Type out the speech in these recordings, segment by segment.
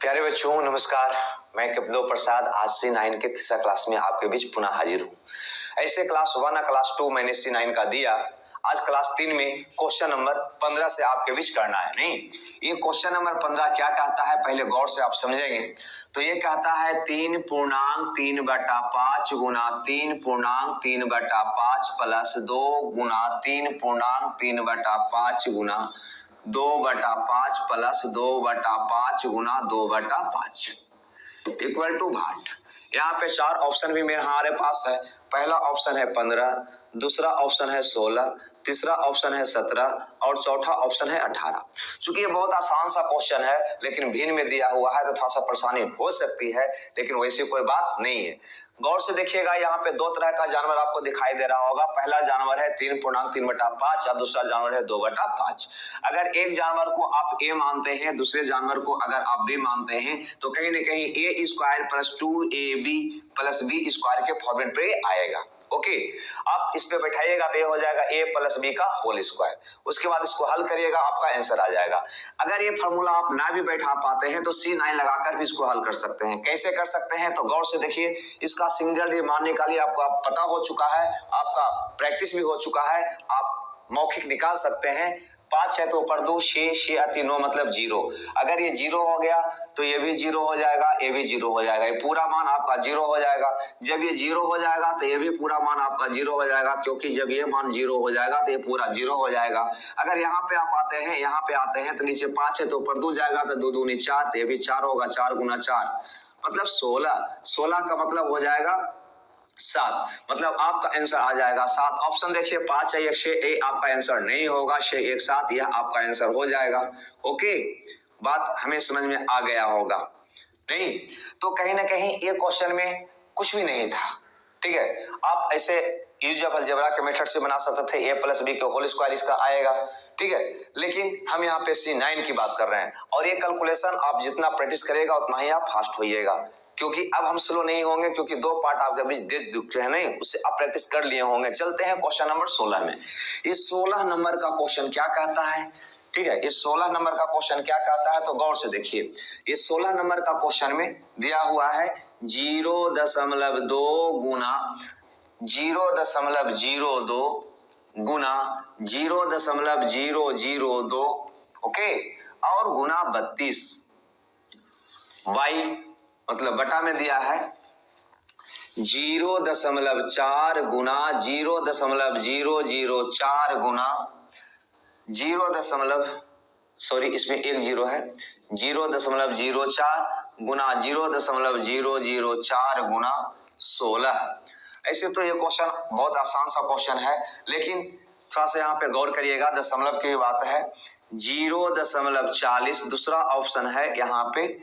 प्यारे बच्चों नमस्कार, मैं कपिल प्रसाद आज C9 के तीसरा क्लास में आपके बीच पुनः हाजिर हूँ। ऐसे क्लास 1 और क्लास 2 मैंने C9 का दिया। आज क्लास 3 में क्वेश्चन नंबर 15 से आपके बीच करना है। नहीं, ये क्वेश्चन नंबर 15 क्या कहता है पहले गौर से आप समझेंगे तो ये कहता है 3.3/5 गुना 3.3/5 प्लस 2 गुना 3.3/5 गुना 2/5 प्लस 2/5 गुना 2/5 इक्वल टू भाट। यहाँ पे 4 ऑप्शन भी हमारे पास है। पहला ऑप्शन है 15, दूसरा ऑप्शन है 16, तीसरा ऑप्शन है 17 और चौथा ऑप्शन है 18। चूंकि ये बहुत आसान सा क्वेश्चन है लेकिन भिन्न में दिया हुआ है तो थोड़ा सा परेशानी हो सकती है, लेकिन वैसी कोई बात नहीं है। गौर से देखिएगा, यहाँ पे 2 तरह का जानवर आपको दिखाई दे रहा होगा। पहला जानवर है 3.3/5 और दूसरा जानवर है 2/5। अगर एक जानवर को आप ए मानते हैं, दूसरे जानवर को अगर आप बी मानते हैं तो कहीं ना कहीं a² plus 2ab plus b square के फॉर्मेट पे आएगा। ओके, आप इस पे बैठाइएगा तो ये हो जाएगा a प्लस b का होल स्क्वायर। उसके बाद इसको हल करिएगा, आपका आंसर आ जाएगा। अगर ये फॉर्मूला आप ना भी बैठा पाते हैं तो C9 लगाकर भी इसको हल कर सकते हैं। कैसे कर सकते हैं तो गौर से देखिए, इसका सिंगल डी मानने का लिए आपको पता हो चुका है, आपका प्रैक्टिस भी हो चुका है, आप मौखिक निकाल सकते हैं। 5 है तो ऊपर 2, 6 अति 9 मतलब 0। अगर ये 0 हो गया तो ये भी 0 हो जाएगा, ये भी 0 हो जाएगा, ये पूरा मान आपका 0 हो जाएगा। जब ये 0 हो जाएगा तो ये भी पूरा मान आपका 0 हो जाएगा, क्योंकि जब ये मान 0 हो जाएगा तो ये पूरा 0 हो जाएगा। अगर यहाँ पे आप आते हैं, यहाँ पे आते हैं तो नीचे 5 है तो ऊपर 2 जाएगा तो 2 दूनी 4, तो ये भी 4 होगा, 4 गुना 4 मतलब 16। 16 का मतलब हो जाएगा 7, मतलब आपका आंसर आ जाएगा 7। ऑप्शन देखिए 5 है 1 6, ये आपका आंसर नहीं होगा, 6 1 7 यह आपका आंसर हो जाएगा। ओके, बात हमें समझ में आ गया होगा। नहीं तो कहीं ना कहीं ये क्वेश्चन में कुछ भी नहीं था। ठीक है, आप ऐसे यूजेबल अलजेब्रा के मेथड से बना सकते थे, a प्लस b के होल स्क्वायर इसका आएगा। ठीक है, लेकिन हम यहाँ पे C9 की बात कर रहे हैं और ये कैलकुलेशन आप जितना प्रैक्टिस करेगा उतना ही आप फास्ट होइएगा, क्योंकि अब हम स्लो नहीं होंगे, क्योंकि 2 पार्ट आपके बीच दे चुके हैं। नहीं, उससे आप प्रैक्टिस कर लिए होंगे। चलते हैं क्वेश्चन नंबर 16 में। ये 16 नंबर का क्वेश्चन क्या कहता है? ठीक है, ये 16 नंबर का क्वेश्चन क्या कहता है तो गौर से देखिए। ये 16 नंबर का क्वेश्चन में दिया हुआ है 0.2 गुना 0.02 गुना 0.002 ओके और गुना 32 y मतलब बटा में दिया है 0.4 गुना 0.004 गुना 0. इसमें एक 0 है, 0.04 गुना 0.004 गुना 16। ऐसे तो ये क्वेश्चन बहुत आसान सा क्वेश्चन है, लेकिन थोड़ा सा यहाँ पे गौर करिएगा। दशमलव की बात है 0.40, दूसरा ऑप्शन है यहाँ पे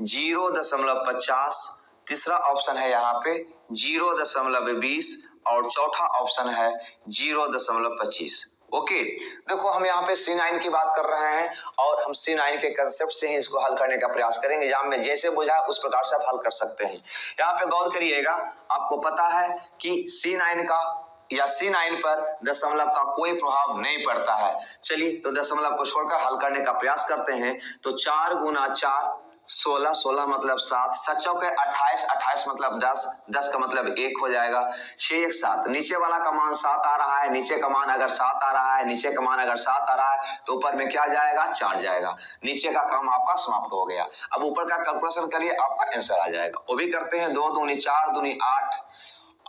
0.50, तीसरा ऑप्शन है यहाँ पे 0.20 और चौथा ऑप्शन है 0.25। ओके, देखो हम यहाँ पे C9 की बात कर रहे हैं और हम C9 के कंसेप्ट से ही इसको हल करने का प्रयास करेंगे। एग्जाम में जैसे बुझा उस प्रकार से आप हल कर सकते हैं। यहाँ पे गौर करिएगा, आपको पता है कि C9 का या C9 पर दशमलव का कोई प्रभाव नहीं पड़ता है। चलिए तो दशमलव को छोड़कर हल करने का प्रयास करते हैं। तो 4 गुना 4 16, 16 मतलब 7, 7 चौके 28, 28 मतलब 10, 10 का मतलब 1 हो जाएगा, 6 1 7। नीचे वाला का मान 7 आ रहा है, नीचे का मान अगर 7 आ रहा है, नीचे का मान अगर 7 आ रहा है तो ऊपर में क्या जाएगा 4 जाएगा। नीचे का काम आपका समाप्त हो गया। अब ऊपर का कैलकुलेशन करिए, आपका आंसर आ जाएगा। वो भी करते हैं 2 दूनी 4 दूनी 8,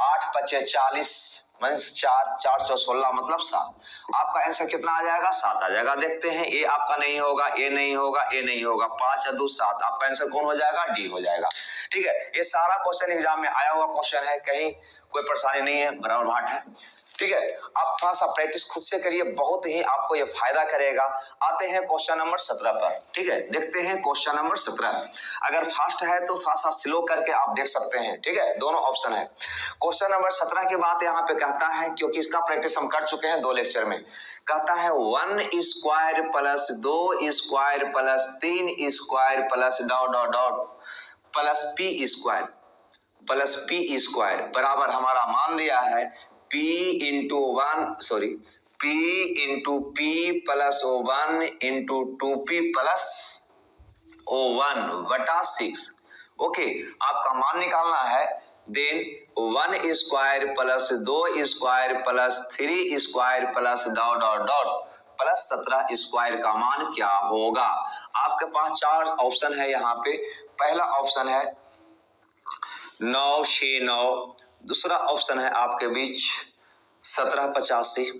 8 5 40 माइनस 4, 4 4 16 मतलब 7। आपका आंसर कितना आ जाएगा 7 आ जाएगा। देखते हैं, ए आपका नहीं होगा, ए नहीं होगा, ए नहीं होगा, 5 और 2 7। आपका आंसर कौन हो जाएगा? डी हो जाएगा। ठीक है, ये सारा क्वेश्चन एग्जाम में आया हुआ क्वेश्चन है, कहीं कोई परेशानी नहीं है, बराबर भाट है। ठीक है, आप थोड़ा सा प्रैक्टिस खुद से करिए, बहुत ही आपको ये फायदा करेगा। आते हैं क्वेश्चन नंबर 17 पर। ठीक है, देखते हैं क्वेश्चन नंबर 17। अगर फास्ट है तो थोड़ा सा स्लो करके आप देख सकते हैं। ठीक है, दोनों ऑप्शन है। क्वेश्चन नंबर 17 की बात यहाँ पे कहता है, क्योंकि इसका प्रैक्टिस हम कर चुके हैं 2 लेक्चर में। कहता है 1 square plus 2 square plus 3 square plus dot dot dot plus P square बराबर हमारा मान दिया है P P into P plus O1 into 2P plus O1 बटा 6। ओके, आपका मान निकालना है। Then 1 square plus 2 square plus 3 square plus dot dot dot plus 17 square का मान क्या होगा। आपके पास 4 ऑप्शन है यहाँ पे। पहला ऑप्शन है 9 6 9, दूसरा ऑप्शन है आपके बीच 1785,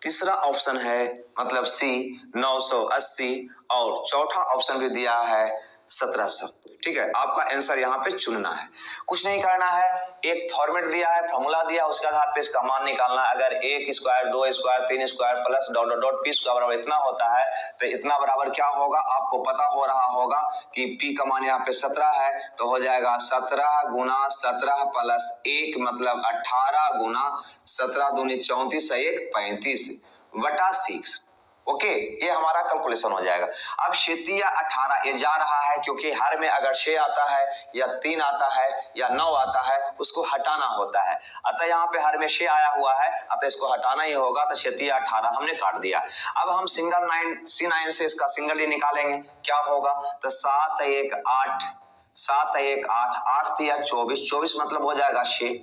तीसरा ऑप्शन है मतलब सी 980 और चौथा ऑप्शन भी दिया है 1700। ठीक है, आपका आंसर यहाँ पे चुनना है, कुछ नहीं करना है। एक फॉर्मेट दिया है, फॉर्मूला दिया, उसके आधार पे इसका मान निकालना है। अगर 1 square 2 square 3 square plus dot dot dot P square बराबर इतना होता है तो इतना बराबर क्या होगा, आपको पता हो रहा होगा कि पी का मान यहाँ पे 17 है तो हो जाएगा 17 गुना 17 प्लस 1 मतलब 18 गुना 17 दूनी 34 1 35 बटा 6। ओके, ये हमारा कैलकुलेशन हो जाएगा। अब 36 या 18 ये जा रहा है क्योंकि हर में अगर 6 आता है या 3 आता है या 9 आता है उसको हटाना होता है। अतः यहाँ पे हर में 6 आया हुआ है, अतः इसको हटाना ही होगा। तो 36 या 18 हमने काट दिया। अब हम सिंगल 9 से इसका सिंगल ही निकालेंगे, क्या होगा तो 7 1 8 7 1 8 8 3 24 24 मतलब हो जाएगा 6।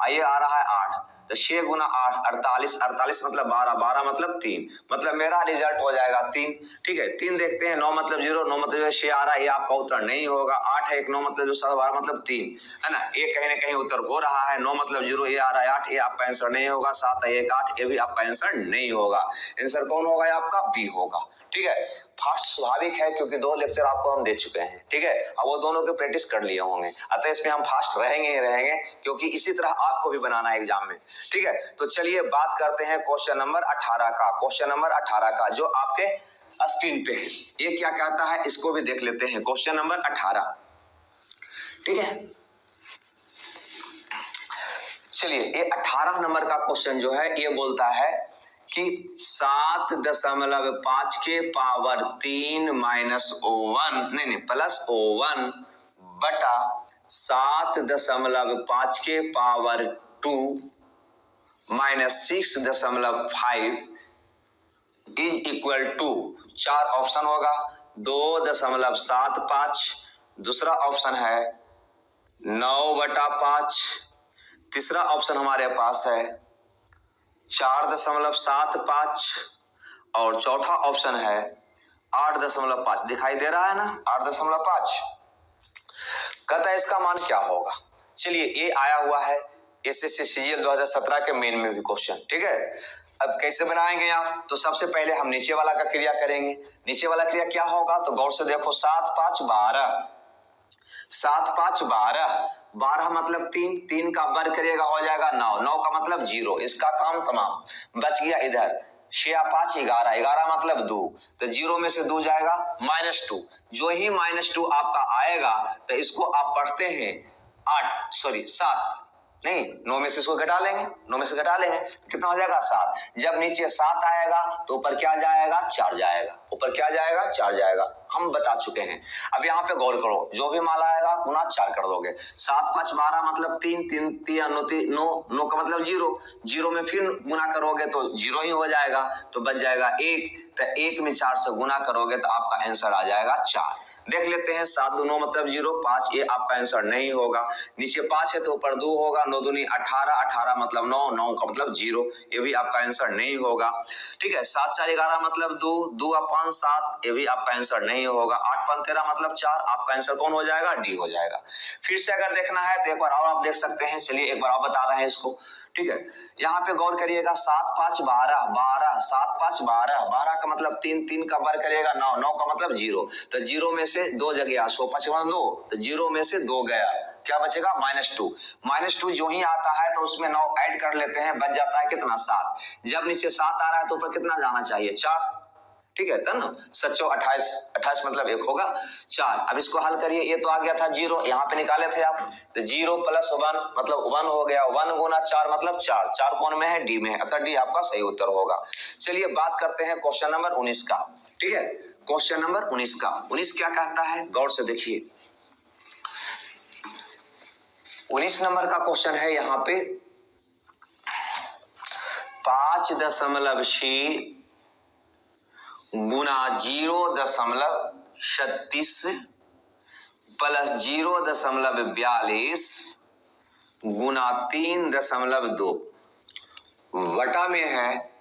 ये आ रहा है 8 तो 6 गुना 8 48 48 मतलब 12 12 मतलब 3 मतलब मेरा रिजल्ट हो जाएगा 3। ठीक है, 3 देखते हैं, 9 मतलब 0 9 मतलब 6 आ रहा है, ये आपका उत्तर नहीं होगा। 8 है 1 9 मतलब 12 मतलब 3 है ना, ये कहीं ना कहीं उत्तर हो रहा है। 9 मतलब 0 ये आ रहा है 8, ये आपका आंसर नहीं होगा। 7 है 1 8 ये भी आपका आंसर नहीं होगा। आंसर कौन होगा, आपका बी होगा। ठीक है, फास्ट स्वाभाविक है क्योंकि 2 लेक्चर आपको हम दे चुके हैं। ठीक है, अब वो दोनों के प्रैक्टिस कर लिए होंगे, अतः इसमें हम फास्ट रहेंगे ही रहेंगे क्योंकि इसी तरह आपको भी बनाना है एग्जाम में। ठीक है, तो चलिए बात करते हैं क्वेश्चन नंबर 18 का। क्वेश्चन नंबर 18 का जो आपके स्क्रीन पे है, ये क्या कहता है इसको भी देख लेते हैं। क्वेश्चन नंबर 18, ठीक है, चलिए ये 18 नंबर का क्वेश्चन जो है ये बोलता है कि 7.5 के पावर 3 माइनस O1 नहीं प्लस O1 बटा 7.5 के पावर 2 माइनस 6.5 इज इक्वल टू, 4 ऑप्शन होगा 2.75, दूसरा ऑप्शन है 9/5, तीसरा ऑप्शन हमारे पास है 4.75 और चौथा ऑप्शन है 8.5। दिखाई दे रहा है ना 8.5। कहता है इसका मान क्या होगा। चलिए ये आया हुआ है एसएससी सीजीएल 2017 के मेन में भी क्वेश्चन। ठीक है, अब कैसे बनाएंगे आप, तो सबसे पहले हम नीचे वाला का क्रिया करेंगे। नीचे वाला क्रिया क्या होगा तो गौर से देखो, 7 5 12 7 5 12 12 मतलब 3 3 का वर्ग करिएगा हो जाएगा 9 9 का मतलब 0। इसका काम तमाम बच गया। इधर 6 5 11 11 मतलब 2 तो 0 में से 2 जाएगा -2। जो ही -2 आपका आएगा तो इसको आप पढ़ते हैं 7 नहीं 9 में से इसको घटा लेंगे, 9 में से घटा लेंगे तो कितना हो जाएगा 7। जब नीचे 7 आएगा तो ऊपर क्या जाएगा 4 जाएगा, ऊपर क्या जाएगा 4 जाएगा, हम बता चुके हैं। अब यहाँ पे गौर करो, जो भी मान आएगा गुना 4 कर दोगे। 7 5 12 मतलब 3 3 3 9 9 का मतलब 0 0 में फिर गुना करोगे तो 0 ही हो जाएगा तो बच जाएगा 1। तो 1 में 4 से गुना करोगे तो आपका आंसर आ जाएगा 4। देख लेते हैं 7 2 9 मतलब 0 5, ये आपका आंसर नहीं होगा। नीचे 5 है तो ऊपर 2 होगा, 9 दूनी 18 18 मतलब 9 9 का मतलब 0, ये भी आपका आंसर नहीं होगा। ठीक है, 7 4 11 मतलब 2 2 5 7, ये भी आपका आंसर नहीं होगा। 8 5 13 मतलब 4, आपका आंसर कौन हो जाएगा डी हो जाएगा। फिर से अगर देखना है तो एक बार और आप देख सकते हैं। चलिए एक बार और बता रहे हैं इसको। ठीक है, यहाँ पे गौर करिएगा 7 5 12 12 7 5 12 12 का मतलब 3 3 का वर्ग करिएगा 9 9 का मतलब 0 तो 0 में से 2 जगह 100 5 2 तो 0 में से 2 गया, क्या बचेगा -2। -2 जो ही आता है तो उसमें 9 ऐड कर लेते हैं, बच जाता है कितना 7। जब नीचे 7 आ रहा है तो ऊपर कितना जाना चाहिए 4। ठीक है, तब ना 7 28 28 मतलब 1 होगा 4। अब इसको हल करिए, ये तो आ गया था 0, यहाँ पे निकाले थे आप तो 0 + 1 मतलब 1 हो गया। 1 गुना 4 मतलब 4, 4 कौन में है डी में है, अतः डी आपका सही उत्तर होगा। चलिए बात करते हैं क्वेश्चन नंबर 19 का। ठीक है, क्वेश्चन नंबर 19 का 19 क्या कहता है गौर से देखिए। 19 नंबर का क्वेश्चन है यहाँ पे 5 5.6 गुना 0.36 प्लस 0.42 गुना 3.2 वटा में है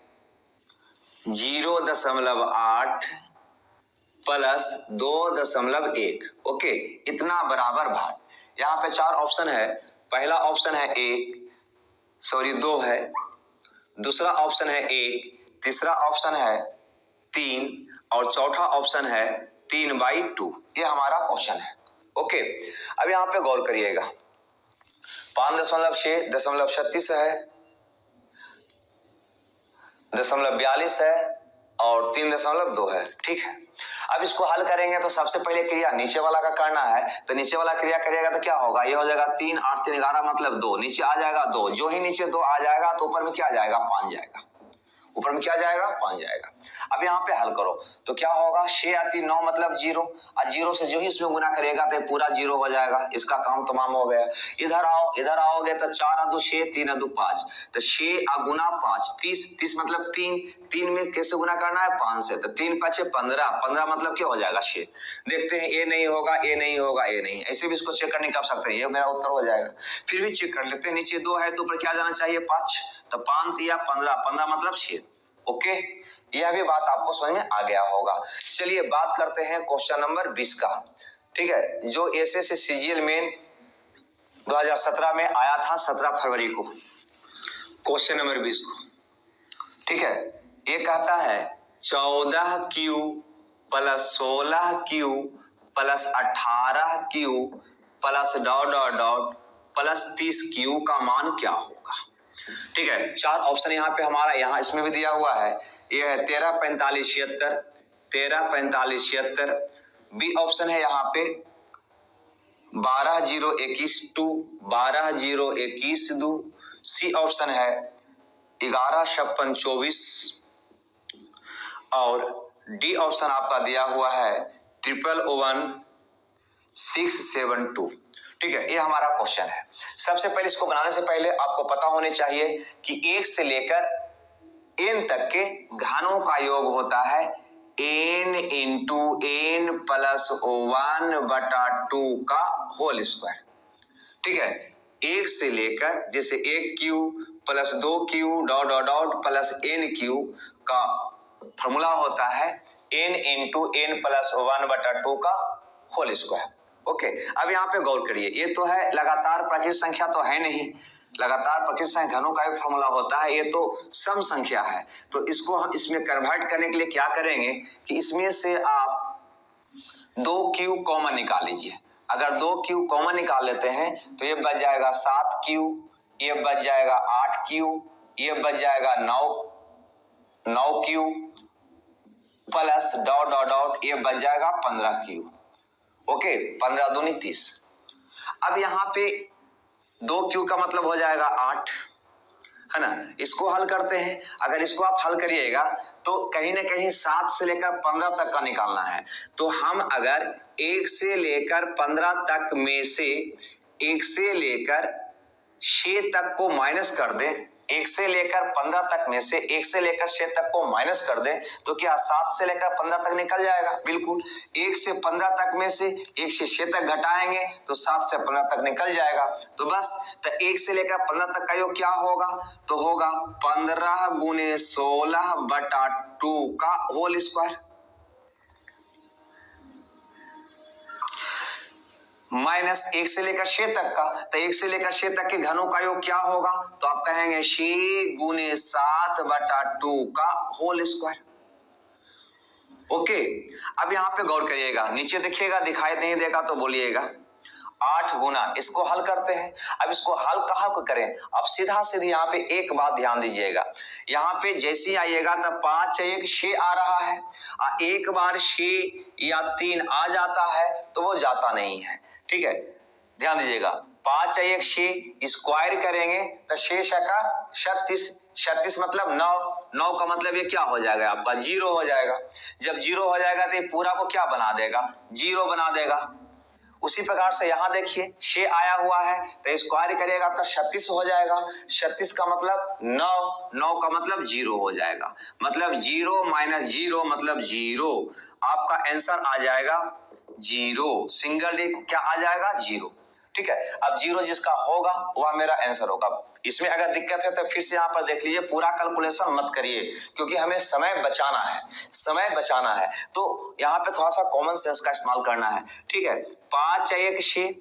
0.8 प्लस 2.1। ओके, इतना बराबर भाग। यहाँ पे 4 ऑप्शन है। पहला ऑप्शन है 2 है, दूसरा ऑप्शन है 1, तीसरा ऑप्शन है 3 और चौथा ऑप्शन है 3/2। ये हमारा क्वेश्चन है। ओके, अब यहाँ पे गौर करिएगा। 5.6 .36 है, 0.42 है और 3.2 है। ठीक है, अब इसको हल करेंगे तो सबसे पहले क्रिया नीचे वाला का करना है। तो नीचे वाला क्रिया करिएगा तो क्या होगा, ये हो जाएगा 3 8 3 11 मतलब 2, नीचे आ जाएगा 2। जो ही नीचे 2 आ जाएगा तो ऊपर में क्या आ जाएगा, 5 जाएगा। ऊपर में क्या जाएगा, 5 जाएगा। अब यहाँ पे हल करो तो क्या होगा, 6 आती 9 मतलब 0 और 0 से जो ही इसमें गुना करेगा तो पूरा 0 हो जाएगा। इसका काम तमाम हो गया। इधर आओ, इधर आओगे तो 4 2 6 3 2 5 तो 6 गुना 5 30 30 मतलब 3 में कैसे गुना करना है, 5 से। तो 3 5 15 15 मतलब क्या हो जाएगा 6। देखते हैं, ये नहीं होगा, ये नहीं होगा, ये नहीं। ऐसे भी इसको चेक करने कर सकते हैं, ये मेरा उत्तर हो जाएगा। फिर भी चेक कर लेते हैं, नीचे 2 है तो ऊपर क्या जाना चाहिए, 5। तो 5 या 15 15 मतलब 6। ओके, यह भी बात आपको समझ में आ गया होगा। चलिए बात करते हैं क्वेश्चन नंबर 20 का। ठीक है, जो एसएससी सीजीएल में 2017 में आया था 17 फरवरी को, क्वेश्चन नंबर 20 को। ठीक है, ये कहता है 14Q plus 16Q plus 18Q plus ... plus 30Q का मान क्या होगा। ठीक है, 4 ऑप्शन यहाँ पे हमारा, यहाँ इसमें भी दिया हुआ है। ये है 13 45 76, 13 45 76। बी ऑप्शन है यहाँ पे 12 0 21 2, 12 0 21 2। सी ऑप्शन है 11 56 24 और डी ऑप्शन आपका दिया हुआ है 111 672। ठीक है, ये हमारा क्वेश्चन है। सबसे पहले इसको बनाने से पहले आपको पता होने चाहिए कि 1 से लेकर n तक के घनों का योग होता है n इंटू n प्लस 1/2 का होल स्क्वायर। ठीक है, 1 से लेकर जैसे 1Q plus 2Q ... plus nQ का फॉर्मूला होता है n इंटू n प्लस 1/2 का होल स्क्वायर। ओके, अब यहाँ पे गौर करिए, ये तो है लगातार प्राकृतिक संख्या तो है नहीं। लगातार प्राकृतिक संख्या घनों का एक फॉर्मूला होता है, ये तो सम संख्या है। तो इसको हम इसमें कन्वर्ट करने के लिए क्या करेंगे कि इसमें से आप 2Q कॉमन निकाल लीजिए। अगर 2Q कॉमन निकाल लेते हैं तो ये बच जाएगा 7Q, ये बच जाएगा 8Q, ये बच जाएगा 9Q प्लस ... ये बच जाएगा 15Q। ओके, 15 दूनी 30। अब यहाँ पे 2Q का मतलब हो जाएगा 8, है ना। इसको हल करते हैं। अगर इसको आप हल करिएगा तो कहीं ना कहीं 7 से लेकर 15 तक का निकालना है। तो हम अगर 1 से लेकर 15 तक में से 1 से लेकर 6 तक को माइनस कर दें, 1 से लेकर 15 तक में से 1 से लेकर 6 तक को माइनस कर दें तो क्या 7 से लेकर 15 तक निकल जाएगा। बिल्कुल, 1 से 15 तक में से 1 से 6 तक घटाएंगे तो 7 से 15 तक निकल जाएगा। तो बस, तो 1 से लेकर 15 तक का योग क्या होगा, तो होगा 15 गुने 16/2 का होल स्क्वायर माइनस 1 से लेकर 6 तक का। तो 1 से लेकर 6 तक के घनों का योग क्या होगा, तो आप कहेंगे 6 गुने 7/2 का होल स्क्वायर। ओके, अब यहाँ पे गौर करिएगा, नीचे देखिएगा, दिखाई नहीं देगा तो बोलिएगा। 8 गुना, इसको हल करते हैं। अब इसको हल कहाँ को करें, अब सीधा सीधी यहाँ पे एक बात ध्यान दीजिएगा। यहाँ पे जैसे आइएगा तब 5 1 6 आ रहा है, एक बार 6 या 3 आ जाता है तो वो जाता नहीं है। ठीक है, ध्यान दीजिएगा। 5 1 6 स्क्वायर करेंगे तो 6 का 36, 36 मतलब 9, 9 का मतलब ये क्या हो जाएगा आपका 0 हो जाएगा। जब 0 हो जाएगा तो ये पूरा को क्या बना देगा, 0 बना देगा। उसी प्रकार से यहाँ देखिए 6 आया हुआ है तो स्क्वायर करेगा तो 36 हो जाएगा। 36 का मतलब 9, 9 का मतलब 0 हो जाएगा। मतलब 0 माइनस 0 मतलब 0। आपका आंसर आ जाएगा 0। सिंगल डिजिट क्या आ जाएगा? 0। ठीक है, अब 0 जिसका होगा वह मेरा आंसर होगा। इसमें अगर दिक्कत है तो फिर से यहाँ पर देख लीजिए, पूरा कैलकुलेशन मत करिए क्योंकि हमें समय बचाना है, समय बचाना है। तो यहाँ पे थोड़ा सा कॉमन सेंस का इस्तेमाल करना है। ठीक है, 5 1 6,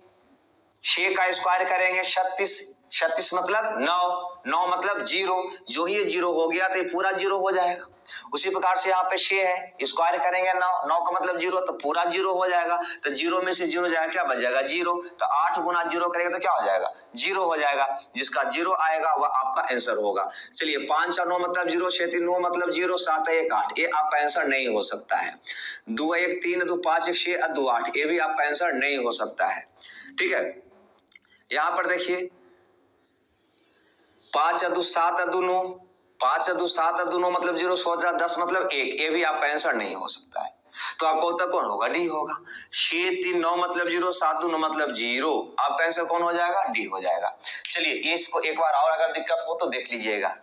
6 का स्क्वायर करेंगे 36, 36 मतलब 9, 9 मतलब 0। जो ही 0 हो गया तो ये पूरा 0 हो जाएगा। उसी प्रकार से यहाँ पे 6 है, स्क्वायर करेंगे 9, 9 का मतलब 0 तो पूरा 0 हो जाएगा। तो 0 में से 0 जाएगा, क्या बच जाएगा? 0। तो 8 गुना 0 करेंगे तो क्या हो जाएगा? 0 हो जाएगा। जिसका 0 आएगा वह आपका आंसर होगा। चलिए 5 और 9 मतलब 0, 6 3 9 मतलब 0, 7 1 8, ये आपका आंसर नहीं हो सकता है। 2 1 3 2 5 1 6 2 8, ये भी आपका आंसर नहीं हो सकता है। ठीक है, यहां पर देखिए 5 2 7 2 9, 5 2 7 2 9 मतलब 0, 16 10 मतलब 1, ये भी आपका आंसर नहीं हो सकता है। तो आपका उत्तर कौन होगा? डी होगा। 6 3 9 मतलब 0, 7 2 9 मतलब 0, आपका आंसर कौन हो जाएगा? डी हो जाएगा। चलिए इसको एक बार और अगर दिक्कत हो तो देख लीजिएगा।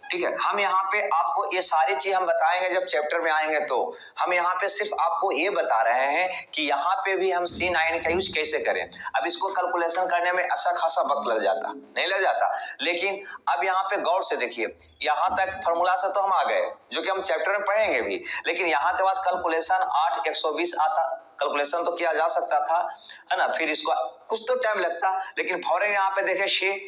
ठीक है, हम यहाँ पे आपको ये सारी चीज हम बताएंगे जब चैप्टर में आएंगे। तो हम यहाँ पे सिर्फ आपको ये बता रहे हैं कि यहाँ पे भी हम C9 का यूज कैसे करें। अब इसको कैलकुलेशन करने में अच्छा खासा वक्त लग जाता, नहीं लग जाता, लेकिन अब यहाँ पे गौर से देखिए, यहाँ तक फॉर्मूला से तो हम आ गए जो कि हम चैप्टर में पढ़ेंगे भी, लेकिन यहाँ के बाद कैलकुलेशन 8 120 आता, कैलकुलेशन तो किया जा सकता था, है ना। फिर इसको कुछ तो टाइम लगता, लेकिन फौरन यहाँ पे देखे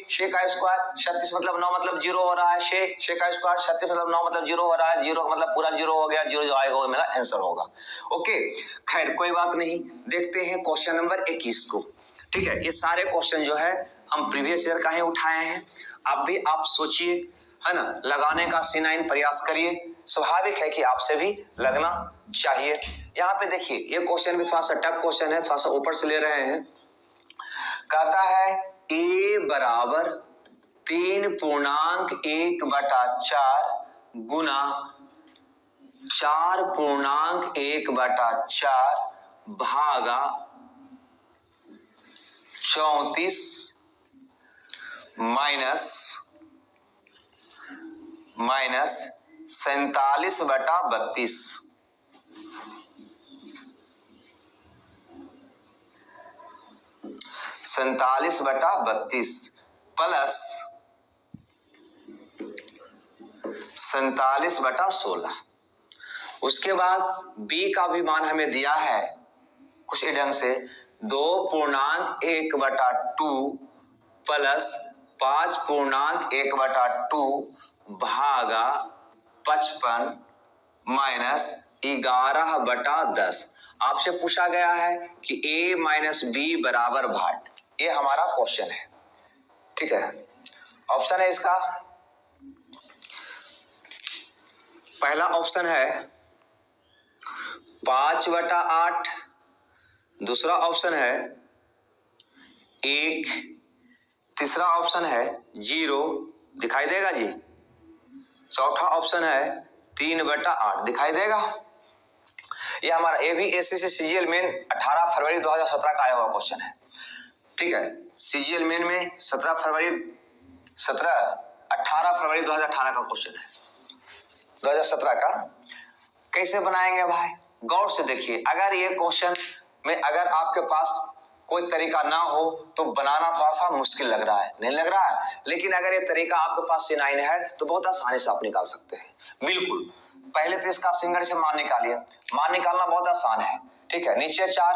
6 का स्क्वायर 36 मतलब 9 मतलब 0 हो रहा है। 6 का स्क्वायर 36 मतलब 9 मतलब 0 हो रहा है। 0 का मतलब पूरा 0 हो गया। 0 जो आएगा वो मेरा आंसर होगा। ओके, खैर कोई बात नहीं, देखते हैं क्वेश्चन नंबर 21 को। ठीक है, ये सारे क्वेश्चन जो है हम प्रीवियस ईयर का ही उठाए हैं। अब भी आप सोचिए, है ना, लगाने का C9 प्रयास करिए। स्वाभाविक है कि आपसे भी लगना चाहिए। यहाँ पे देखिए ये क्वेश्चन भी थोड़ा सा टफ क्वेश्चन है, थोड़ा सा ऊपर से ले रहे हैं। कहता है a बराबर 3.1/4 गुना 4.1/4 भागा 34 माइनस 47/32 47/32 प्लस 47/16। उसके बाद b का भी मान हमें दिया है कुछ ढंग से 2.1/2 प्लस 5.1/2 भागा 55 माइनस 11/10। आपसे पूछा गया है कि a माइनस बी बराबर भाट, ये हमारा क्वेश्चन है। ठीक है, ऑप्शन है इसका, पहला ऑप्शन है 5/8, दूसरा ऑप्शन है 1, तीसरा ऑप्शन है 0, दिखाई देगा जी, चौथा ऑप्शन है 3/8, दिखाई देगा। ये हमारा ये भी एसएससी सीजीएल मेन 18 फरवरी 2017 का आया हुआ क्वेश्चन है। ठीक है, सीजीएल मेन में 18 फरवरी 2018 का क्वेश्चन है, 2017 का। कैसे बनाएंगे भाई? गौर से देखिए, अगर ये क्वेश्चन में अगर आपके पास कोई तरीका ना हो तो बनाना थोड़ा सा मुश्किल लग रहा है, नहीं लग रहा है, लेकिन अगर ये तरीका आपके पास C9 है तो बहुत आसानी से आप निकाल सकते हैं। बिल्कुल, पहले तो इसका सिंगल से मान निकालिए। मान निकालना बहुत आसान है। ठीक है, नीचे 4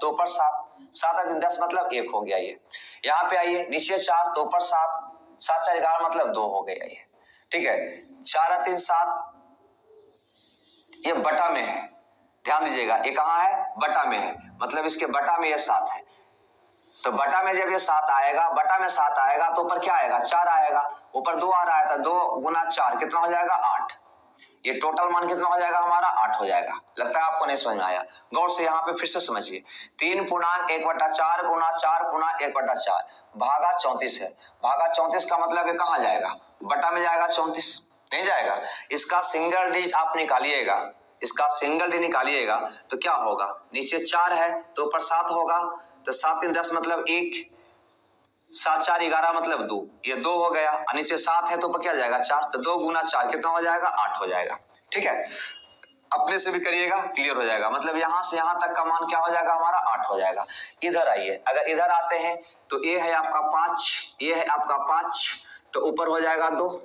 तो ऊपर 7, 7 10 मतलब 1 हो गया ये। यहाँ पे आइए, नीचे 4 तो ऊपर 7, 7 4 11 मतलब 2 हो गया ये। ठीक है, 4 3 7, ये बटा में है, ध्यान दीजिएगा, ये कहाँ है? बटा में है, मतलब इसके बटा में ये 7 है। तो बटा में जब ये 7 आएगा, बटा में 7 आएगा तो ऊपर क्या आएगा? 4 आएगा। ऊपर 2 आ रहा है तो 2 गुना 4 कितना हो जाएगा? 8। ये टोटल मान कितना हो जाएगा हमारा? 8 हो जाएगा। लगता है आपको नहीं समझ में आया। गौर से यहाँ पे फिर से समझिए, 3.1/4 गुना 4.1/4 भागा 34 है। भागा 34 का मतलब ये कहाँ जाएगा? बटा में जाएगा, 34 नहीं जाएगा। इसका सिंगल डिजिट आप निकालिएगा, इसका सिंगल डी निकालिएगा तो क्या होगा, नीचे 4 है तो ऊपर 7 होगा, तो 7 3 10 मतलब 1, 7 4 11 मतलब 2, ये 2 हो गया, और नीचे 7 है तो ऊपर क्या जाएगा 4, तो 2 गुना 4 कितना हो जाएगा 8 हो जाएगा। ठीक है, अपने से भी करिएगा क्लियर हो जाएगा, मतलब यहां से यहां तक का मान क्या हो जाएगा हमारा 8 हो जाएगा। इधर आइए, अगर इधर आते हैं तो ये है आपका 5, ये है आपका 5, तो ऊपर हो जाएगा 2,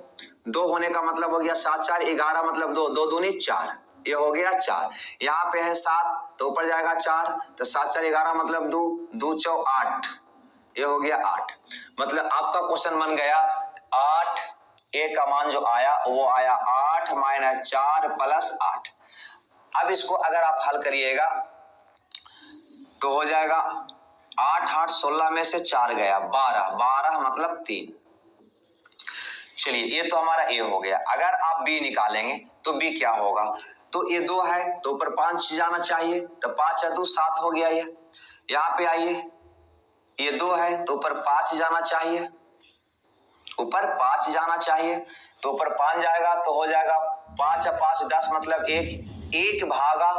2 होने का मतलब हो गया 7 4 11 मतलब 2, 2 दूनी 4, ये हो गया 4, यहाँ पे है 7 तो ऊपर जाएगा 4, तो 7 4 11 मतलब 2, 2 4 8, ये हो गया 8, मतलब आपका क्वेश्चन बन गया 8, ए का मान जो आया वो आया 8 - 4 + 8। अब इसको अगर आप हल करिएगा तो हो जाएगा 8 8 16 में से 4 गया 12, 12 मतलब 3। चलिए ये तो हमारा ए हो गया। अगर आप बी निकालेंगे तो बी क्या होगा, तो ये 2 है तो ऊपर 5 जाना चाहिए, तो 5 है 2 7 हो गया ये। यहाँ पे आइए, ये 2 है तो ऊपर 5 जाना चाहिए, ऊपर 5 जाना चाहिए, तो ऊपर 5 जाएगा तो हो जाएगा 5 और 5 10 मतलब 1, 1 भागा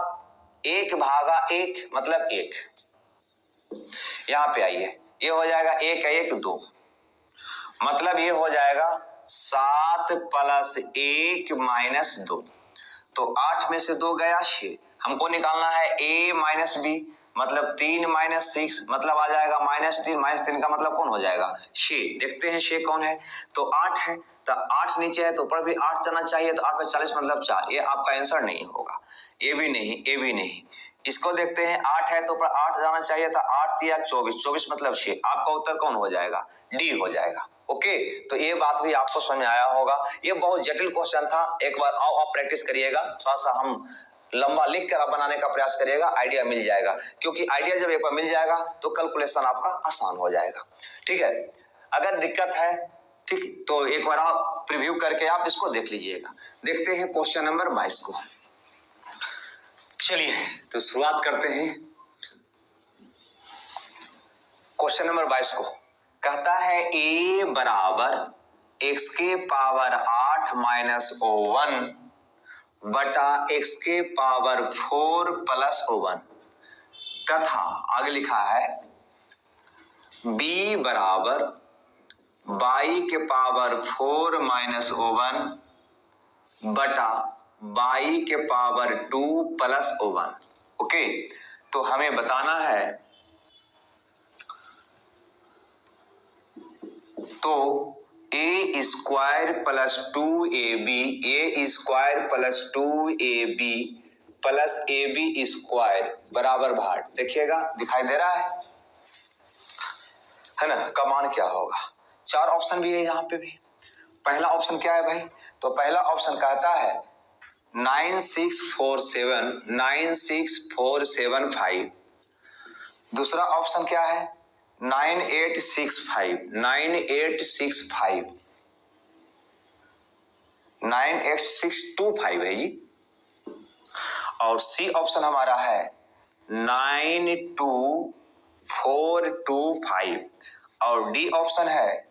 1 मतलब 1। यहाँ पे आइए, ये हो जाएगा 1 1 2, मतलब ये हो जाएगा 7 + 1 - 2, तो 8 में से 2 गया 6, हमको निकालना है a - b, मतलब 3 - 6 मतलब आ जाएगा -3 का मतलब कौन हो जाएगा 6। देखते हैं 6 कौन है, तो 8 है, तो 8 नीचे है तो ऊपर भी 8 जाना चाहिए, तो 8 में 40 मतलब 4, ये आपका आंसर नहीं होगा, ये भी नहीं, ये भी नहीं। इसको देखते हैं, 8 है तो ऊपर 8 जाना चाहिए था, 8 या 24, 24 मतलब 6, आपका उत्तर कौन हो जाएगा डी हो जाएगा। ओके, तो ये बात भी आपको समझ में आया होगा। ये बहुत जटिल क्वेश्चन था, एक बार आओ आप प्रैक्टिस करिएगा, थोड़ा सा हम लंबा लिख कर आप बनाने का प्रयास करिएगा, आइडिया मिल जाएगा, क्योंकि आइडिया जब एक बार मिल जाएगा तो कैलकुलेशन आपका आसान हो जाएगा। ठीक है, अगर दिक्कत है ठीक तो एक बार आप प्रीव्यू करके आप इसको देख लीजिएगा। देखते हैं क्वेश्चन नंबर 22 को। चलिए तो शुरुआत करते हैं क्वेश्चन नंबर 22 को। कहता है a बराबर x के पावर 8 - O1 बटा x के पावर 4 + O1 तथा आगे लिखा है b बराबर y के पावर 4 - O1 बटा y के पावर 2 + O1। ओके, तो हमें बताना है, तो a² + 2ab, a² + 2ab + ab² बराबर भाट, देखिएगा दिखाई दे रहा है ना, का मान क्या होगा। 4 ऑप्शन भी है यहाँ पे भी। पहला ऑप्शन क्या है भाई, तो पहला ऑप्शन कहता है 96475। दूसरा ऑप्शन क्या है 9865 है जी। और सी ऑप्शन हमारा है 92425 और डी ऑप्शन है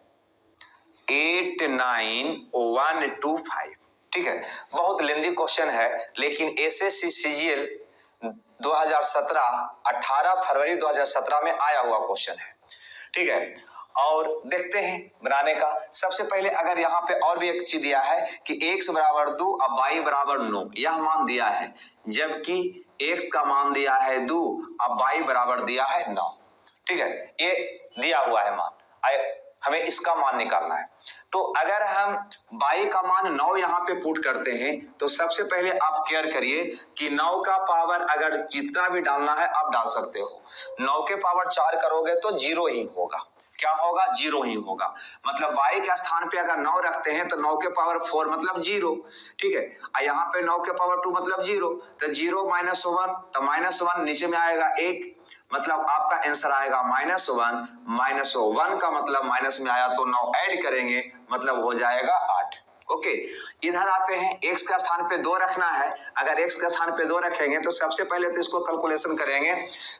89125। ठीक है, बहुत लेंदी क्वेश्चन है, लेकिन एसएससी सीजीएल 2017 18 फरवरी 2017 में आया हुआ क्वेश्चन है। ठीक है, और देखते हैं बनाने का। सबसे पहले अगर यहाँ पे और भी एक चीज दिया है कि x बराबर 2 और y बराबर 9, यह मान दिया है, जबकि x का मान दिया है 2 और y बराबर दिया है 9। ठीक है, ये दिया हुआ है मान, हमें इसका मान निकालना है। तो अगर हम y का मान 9 यहाँ पे पुट करते हैं, तो सबसे पहले आप केयर करिए कि 9 का पावर अगर जितना भी डालना है आप डाल सकते हो। 9 के पावर 4 करोगे तो 0 ही होगा, क्या होगा 0 ही होगा, मतलब y के स्थान पे अगर 9 रखते हैं तो 9 के पावर 4 मतलब 0। ठीक है, और यहाँ पे 9 के पावर 2 मतलब 0, तो 0 - 1 तो -1 नीचे में आएगा 1, मतलब आपका आंसर आएगा -1 -1 का मतलब माइनस में आया तो 9 ऐड करेंगे, मतलब हो जाएगा 8। ओके, इधर आते हैं, x का स्थान पे 2 रखना है। अगर x का स्थान पे 2 रखेंगे तो सबसे पहले तो इसको कैलकुलेशन करेंगे,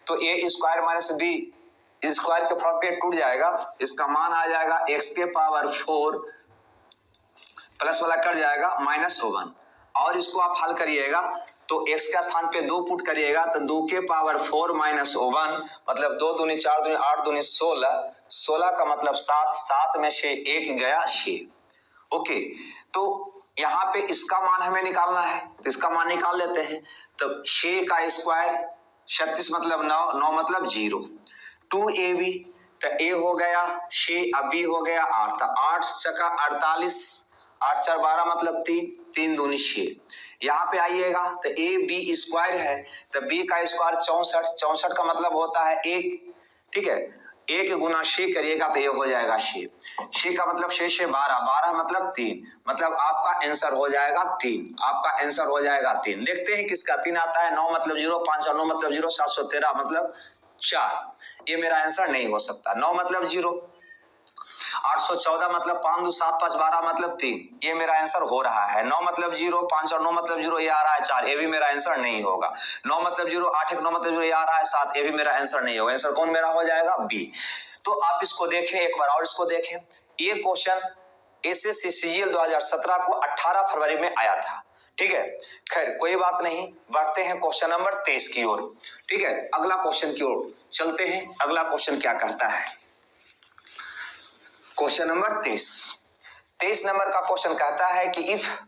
तो a² - b स्क्वायर के फॉर्म पे टूट जाएगा, इसका मान आ जाएगा x के पावर 4 प्लस वाला कट जाएगा -1, और इसको आप हल करिएगा तो x के स्थान पे 2 पुट करिएगा तो 2 के पावर 4 माइनस 1 मतलब 2 दूनी 4 दूनी 8 दूनी 16, 16 का मतलब 7, 7 में से 1 गया 6। ओके, तो यहाँ पे इसका मान हमें निकालना है तो इसका मान निकाल लेते हैं। तो 6 का स्क्वायर 36 मतलब 9, 9 मतलब 0, 2ab तो a हो गया 6, अब b हो गया 8, तो 8 छक्का 48, 8 4 12 मतलब 3, 3 दूनी 6। यहाँ पे आइएगा तो ए बी स्क्वायर है तो b का स्क्वायर 64, 64 का मतलब होता है 1, ठीक है, 1 गुना 6 करिएगा तो ये हो जाएगा 6, 6 का मतलब 6 से 12, 12 मतलब 3, मतलब आपका आंसर हो जाएगा 3, आपका आंसर हो जाएगा 3। देखते हैं किसका 3 आता है। 9 मतलब 0, 5 और 9 मतलब 0, 713 मतलब 4, ये मेरा आंसर नहीं हो सकता। 9 मतलब 0, 814 मतलब 5 2 7 5 12 मतलब 3, ये मेरा आंसर हो रहा है। 9 मतलब 0, 5 और 9 मतलब 0, ये आ रहा है 4, ये भी मेरा आंसर नहीं होगा। 9 मतलब 0, 8 1 9 मतलब 0, ये आ रहा है 7, ये भी मेरा आंसर नहीं होगा। आंसर कौन मेरा हो जाएगा? बी। तो आप इसको देखें एक बार और इसको देखें, ये क्वेश्चन एसएससी सीजीएल 2017 को 18 फरवरी में आया था, ठीक है। खैर कोई बात नहीं, बढ़ते हैं क्वेश्चन नंबर 23 की ओर, ठीक है। अगला क्वेश्चन की ओर चलते हैं। अगला क्वेश्चन क्या कहता है? क्वेश्चन नंबर 23 नंबर का क्वेश्चन कहता है कि इफ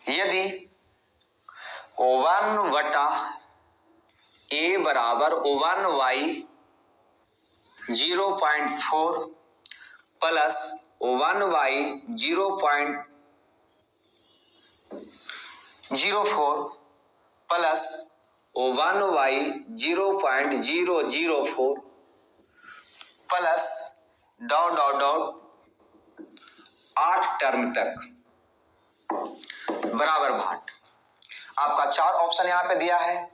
यदि 1 बटा a बराबर 1y 0.4 plus 1y 0.04 plus 1y 0.004 plus dot dot dot 8 term तक बराबर भाट। आपका 4 ऑप्शन यहां पे दिया है।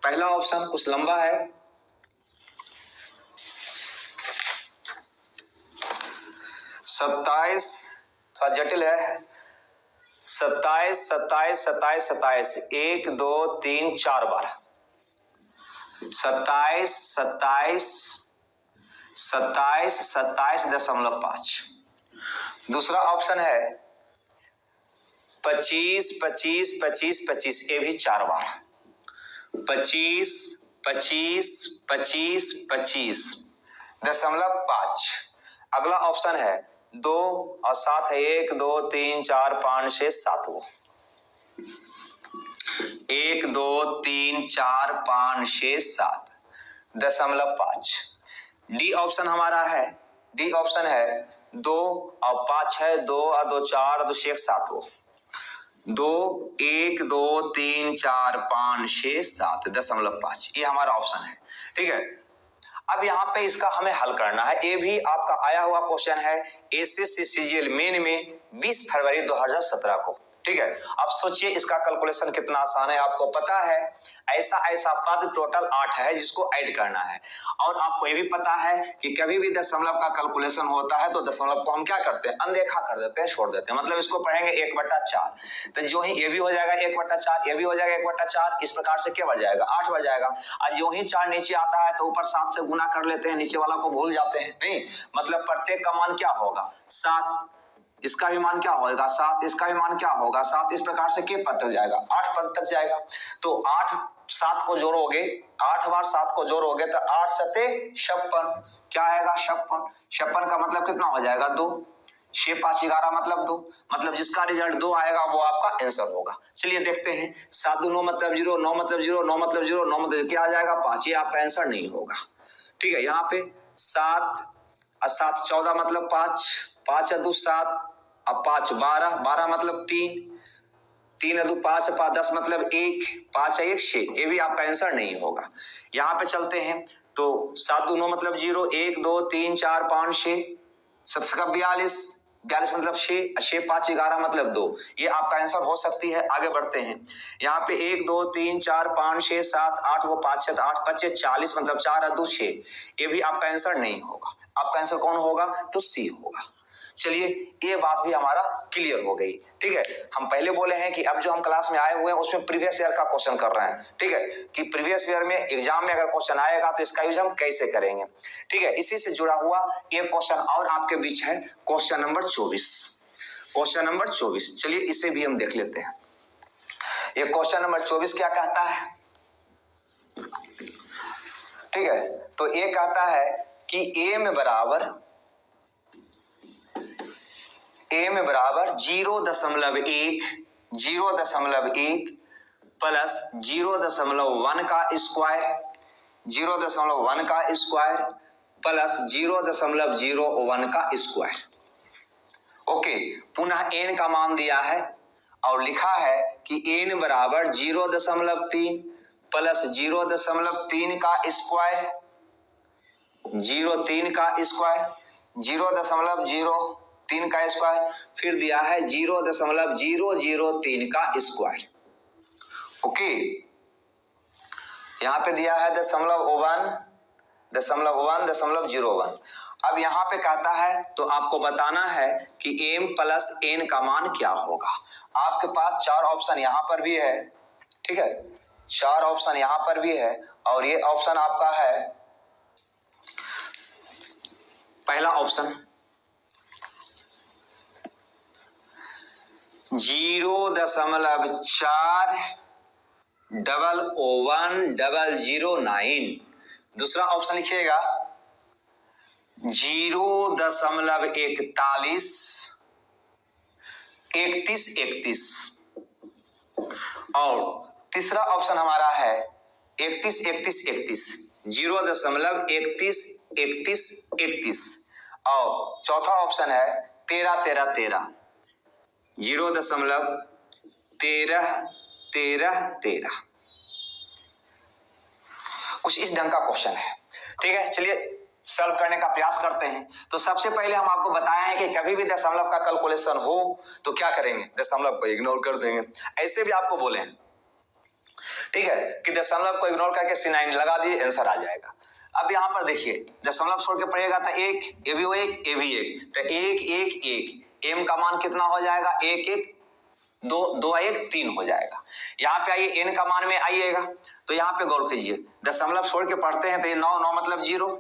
पहला ऑप्शन कुछ लंबा है, 27, थोड़ा जटिल है, 27 27 27 27 1 2 3 4 बार 27 27 27 27.5। दूसरा ऑप्शन है 25 25 25 25, ये भी 4 बार 25 25 25 25.5। अगला ऑप्शन है 2 और 7 है, 1 2 3 4 5 6 7 वो 1 2 3 4 5 6 7.5। डी ऑप्शन हमारा है, डी ऑप्शन है 2 और 5 है, 2 और 2 4 और 2 6 7 वो 2 1 2 3 4 5 6 7.5, ये हमारा ऑप्शन है, ठीक है। अब यहाँ पे इसका हमें हल करना है। ये भी आपका आया हुआ क्वेश्चन है एसएससी सीजीएल मेन में 20 फरवरी 2017 को, ठीक है। अब सोचिए इसका कैलकुलेशन कितना आसान है। आपको पता है ऐसा ऐसा पद टोटल 8 है जिसको ऐड करना है, और आपको ये भी पता है कि कभी भी दशमलव का कैलकुलेशन होता है तो दशमलव को हम क्या करते हैं? अनदेखा कर देते हैं, छोड़ देते हैं। मतलब इसको पढ़ेंगे 1/4, तो जो ही ये भी हो जाएगा 1/4, ये भी हो जाएगा 1/4, इस प्रकार से क्या बढ़ जाएगा? 8 बढ़ जाएगा। और जो ही 4 नीचे आता है तो ऊपर 7 से गुना कर लेते हैं, नीचे वाला को भूल जाते हैं। नहीं, मतलब प्रत्येक का मान क्या होगा? 7, इसका भी मान क्या होगा? 7, इसका भी मान क्या होगा? 7, इस प्रकार से के पद तक जाएगा? 8 पद तक जाएगा। तो 8 7 को जोड़ोगे, 8 बार 7 को जोड़ोगे तो 8 सते 56, क्या आएगा? 56। 56 का मतलब कितना हो जाएगा? 2, 6 5 11 मतलब 2, मतलब जिसका रिजल्ट 2 आएगा वो आपका आंसर होगा। चलिए देखते हैं। 7 2 9 मतलब 0, 9 मतलब 0, 9 मतलब 0, 9 मतलब क्या आ जाएगा? 5, ये आपका आंसर नहीं होगा, ठीक है। यहाँ पे 7 और 7 14 मतलब 5, 5 और 2 7, अब 5 12, 12 मतलब 3, 3 और 2 5, 5 10 मतलब 1, 5 और 1 6, ये भी आपका आंसर नहीं होगा। यहाँ पे चलते हैं तो 7 2 9 मतलब 0, 1 2 3 4 5 6, 7 का 42, 42 मतलब 6, 6 5 11 मतलब 2, ये आपका आंसर हो सकती है। आगे बढ़ते हैं। यहाँ पे 1 2 3 4 5 6 7 8 को 5 7 8 5 40 मतलब 4 और 2 6, ये भी आपका आंसर नहीं होगा। आपका आंसर कौन होगा? तो सी होगा। चलिए ये बात भी हमारा क्लियर हो गई, ठीक है। हम पहले बोले हैं कि अब जो हम क्लास में आए हुए हैं उसमें प्रीवियस ईयर का क्वेश्चन कर रहे हैं, ठीक है, कि प्रीवियस ईयर में एग्जाम में अगर क्वेश्चन आएगा तो इसका यूज हम कैसे करेंगे, ठीक है। इसी से जुड़ा हुआ एक क्वेश्चन और आपके बीच है, क्वेश्चन नंबर 24। क्वेश्चन नंबर 24, चलिए इसे भी हम देख लेते हैं। ये क्वेश्चन नंबर 24 क्या कहता है, ठीक है। तो ये कहता है कि a में बराबर 0.1 प्लस 0.1 का स्क्वायर, 0.1 का स्क्वायर प्लस 0.01 का स्क्वायर। ओके, पुनः n का मान दिया है और लिखा है कि n बराबर 0.3 प्लस 0.3 का स्क्वायर, 0.3 का स्क्वायर, 0.003 का स्क्वायर, फिर दिया है 0.003 का स्क्वायर। ओके, यहाँ पे दिया है 0.1, अब यहाँ पे कहता है तो आपको बताना है कि m प्लस n का मान क्या होगा। आपके पास 4 ऑप्शन यहाँ पर भी है, ठीक है, 4 ऑप्शन यहाँ पर भी है और ये ऑप्शन आपका है पहला ऑप्शन 0.40109, दूसरा ऑप्शन लिखिएगा 0.4131 और तीसरा ऑप्शन हमारा है 31 0.31 और चौथा ऑप्शन है 13 0.13 कुछ इस ढंग का क्वेश्चन है, ठीक है। चलिए सॉल्व करने का प्रयास करते हैं। तो सबसे पहले हम आपको बताए हैं कि कभी भी दशमलव का कैलकुलेशन हो तो क्या करेंगे, दशमलव को इग्नोर कर देंगे। ऐसे भी आपको बोले हैं, ठीक है, कि दशमलव को इग्नोर करके C9 लगा दिए, आंसर आ जाएगा। अब यहाँ पर देखिए दशमलव छोड़ के पड़ेगा तो एक, ये भी 1, ये भी 1, तो 1 1 1, m का मान कितना हो जाएगा 1 1 2 2 1 3 हो जाएगा। यहाँ पे आइए n का मान में आइएगा तो यहाँ पे गौर कीजिए, दशमलव छोड़ के पढ़ते हैं तो ये 9 मतलब 0,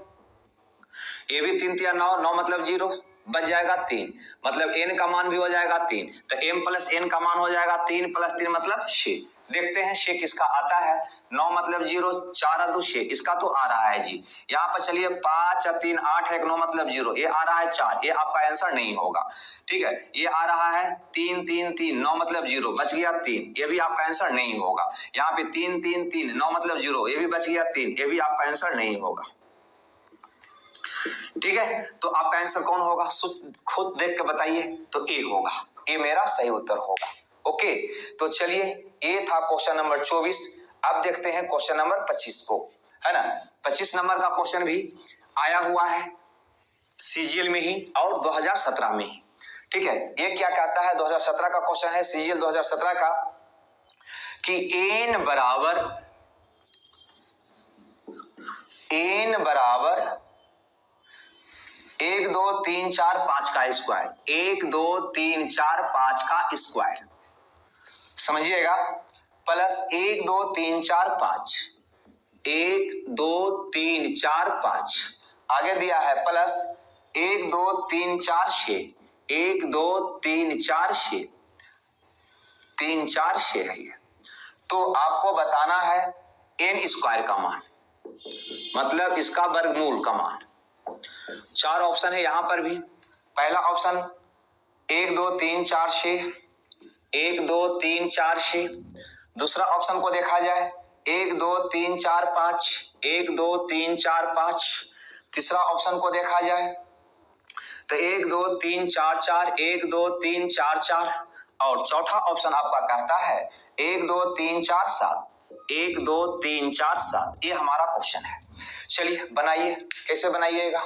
ये भी 3 3 9 9 मतलब 0, बच जाएगा 3, मतलब n का मान भी हो जाएगा 3, तो m प्लस n का मान हो जाएगा 3 प्लस 3 मतलब 6। देखते हैं 6 किसका आता है, 9 मतलब 0, 4 2 6, इसका तो आ रहा है जी। यहाँ पर चलिए 5 3 8 है, 9 मतलब 0, ये आ रहा है 4, ये आपका आंसर नहीं होगा, ठीक है। ये आ रहा है 3 3 3, 9 मतलब 0, बच गया 3, ये भी आपका आंसर नहीं होगा। यहाँ पे 3 3 3, 9 मतलब 0, ये भी बच गया 3, ये भी आपका आंसर नहीं होगा, ठीक है। तो आपका आंसर कौन होगा, खुद देख के बताइए। तो ए होगा, ए मेरा सही उत्तर होगा। ओके, तो चलिए ये था क्वेश्चन नंबर 24। अब देखते हैं क्वेश्चन नंबर 25 को, है ना। 25 नंबर का क्वेश्चन भी आया हुआ है सीजीएल में ही और 2017 में ही, ठीक है। ये क्या कहता है, 2017 का क्वेश्चन है, सीजीएल 2017 का, कि n बराबर 1 2 3 4 5 का स्क्वायर, 1 2 3 4 5 का स्क्वायर, समझिएगा, प्लस 1 2 3 4 5, 1 2 3 4 5, आगे दिया है प्लस 1 2 3 4 6, 1 2 3 4 6, 3 4 6 है ये। तो आपको बताना है n स्क्वायर का मान, मतलब इसका वर्गमूल का मान। 4 ऑप्शन है यहाँ पर भी, पहला ऑप्शन 1 2 3 4 6, 1 2 3 4 6, दूसरा ऑप्शन को देखा जाए 1 2 3 4 5, 1 2 3 4 5, तीसरा ऑप्शन को देखा जाए तो 1 2 3 4 4, 1 2 3 4 4, और चौथा ऑप्शन आपका कहता है 1 2 3 4 7, 1 2 3 4 7। ये हमारा क्वेश्चन है। चलिए बनाइए, कैसे बनाइएगा,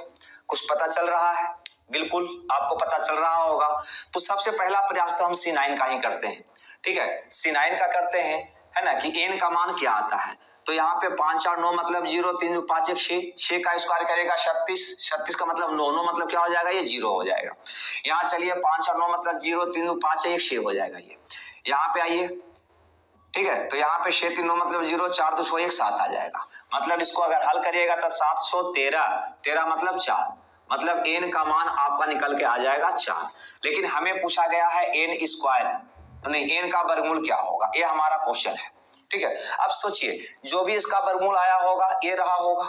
कुछ पता चल रहा है, बिल्कुल आपको पता चल रहा होगा। तो सबसे पहला प्रयास तो हम C9 का ही करते हैं, ठीक है। C9 का करते हैं, है ना, कि n का मान क्या आता है। तो यहाँ पे 5 4 9 मतलब 0, 3 2 5 1 6, 6 का स्क्वायर करेगा 36, 36 का मतलब 9, 9 मतलब क्या हो जाएगा, ये 0 हो जाएगा। यहाँ चलिए 5 और 9 मतलब 0, 3 2 5 1 6 हो जाएगा ये। यहाँ पे आइए, ठीक है, तो यहाँ पे 6 3 9 मतलब 0, 4 2 1 7 आ जाएगा। मतलब इसको अगर हल करिएगा तो 713, 13 मतलब 4, मतलब n का मान आपका निकल के आ जाएगा 4। लेकिन हमें पूछा गया है n स्क्वायर, नहीं n का वर्गमूल क्या होगा, ये हमारा क्वेश्चन है। ठीक है, अब सोचिए जो भी इसका वर्गमूल आया होगा ये रहा होगा,